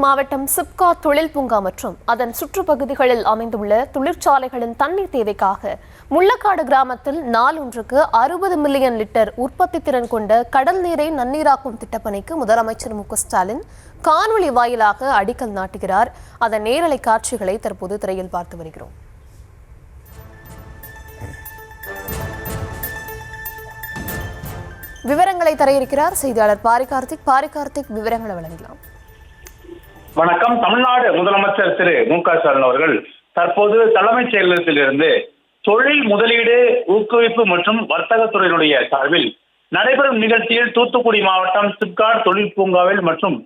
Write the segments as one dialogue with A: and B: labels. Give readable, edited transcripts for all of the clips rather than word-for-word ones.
A: மாவட்டம் சிப்காட் தொழில் பூங்கா மற்றும் அதன் சுற்றுப்பகுதிகளில் அமைந்துள்ள தொழிற்சாலைகளின் தண்ணீர் தேவைக்காக முள்ளக்காடு கிராமத்தில் நாளொன்றுக்கு 60 மில்லியன் லிட்டர் உற்பத்தி திறன் கொண்ட கடல் நீரை நன்னீராக்கும் திட்டப்பணிக்கு முதலமைச்சர் மு.க.ஸ்டாலின் காணொலி வாயிலாக அடிக்கல் நாட்டுகிறார். அதன் நேரலை காட்சிகளை தற்போது திரையில் பார்த்து வருகிறோம். விவரங்களை தர இருக்கிறார் செய்தியாளர் பாரிகார்த்திக். விவரங்களை வழங்கலாம்.
B: வணக்கம். தமிழ்நாடு முதலமைச்சர் திரு மு.க.ஸ்டாலின் அவர்கள் தற்போது தலைமைச் செயலகத்திலிருந்து தொழில் முதலீடு ஊக்குவிப்பு மற்றும் வர்த்தகத்துறையினுடைய சார்பில் நடைபெறும் நிகழ்ச்சியில் தூத்துக்குடி மாவட்டம் சிப்காட் தொழில் பூங்காவில் மற்றும்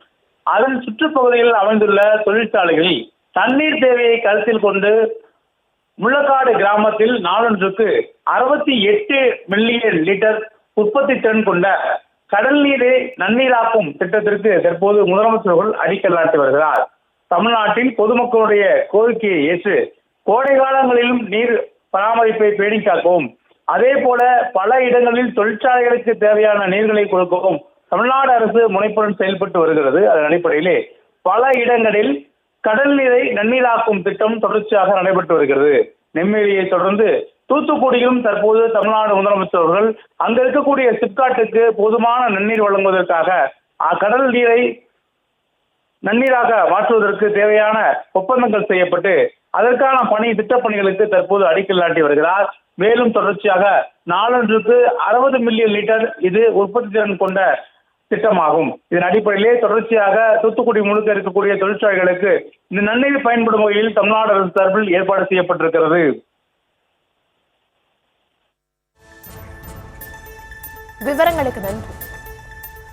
B: அதன் சுற்றுப்பகுதிகளில் அமைந்துள்ள தொழிற்சாலைகளில் தண்ணீர் தேவையை கருத்தில் கொண்டு முள்ளக்காடு கிராமத்தில் நாளொன்றுக்கு 68 மில்லியன் லிட்டர் உற்பத்தி திறன் கொண்ட கடல் நீரை நன்னீராக்கும் திட்டத்திற்கு தற்போது முதலமைச்சர் அவர்கள் அடிக்கல் நாட்டி வருகிறார். தமிழ்நாட்டில் பொதுமக்களுடைய கோரிக்கையை ஏற்று கோடை காலங்களிலும் நீர் பராமரிப்பை பேணி காக்கவும், அதே போல பல இடங்களில் தொழிற்சாலைகளுக்கு தேவையான நீர்களை கொடுக்கவும் தமிழ்நாடு அரசு முனைப்புடன் செயல்பட்டு வருகிறது. அதன் அடிப்படையிலே பல இடங்களில் கடல் நீரை நன்னீராக்கும் திட்டம் தொடர்ச்சியாக நடைபெற்று வருகிறது. நெம்மேலியை தொடர்ந்து தூத்துக்குடியிலும் தற்போது தமிழ்நாடு முதலமைச்சர் அவர்கள் அங்க இருக்கக்கூடிய சிப்காட்டுக்கு போதுமான நன்னீர் வழங்குவதற்காக கடல் நீரை நன்னீராக மாற்றுவதற்கு தேவையான ஒப்பந்தங்கள் செய்யப்பட்டு அதற்கான திட்டப்பணிகளுக்கு தற்போது அடிக்கல் நாட்டி வருகிறார். மேலும் தொடர்ச்சியாக நாளொன்றுக்கு 60 மில்லியன் லிட்டர் இது உற்பத்தி திறன் கொண்ட திட்டமாகும். இதன் அடிப்படையிலே தொடர்ச்சியாக தூத்துக்குடி முழுக்க இருக்கக்கூடிய தொழிற்சாலைகளுக்கு இந்த நன்னீர் பயன்படும் வகையில் தமிழ்நாடு அரசு சார்பில் ஏற்பாடு செய்யப்பட்டிருக்கிறது.
A: விவரங்களுக்கு நன்றி.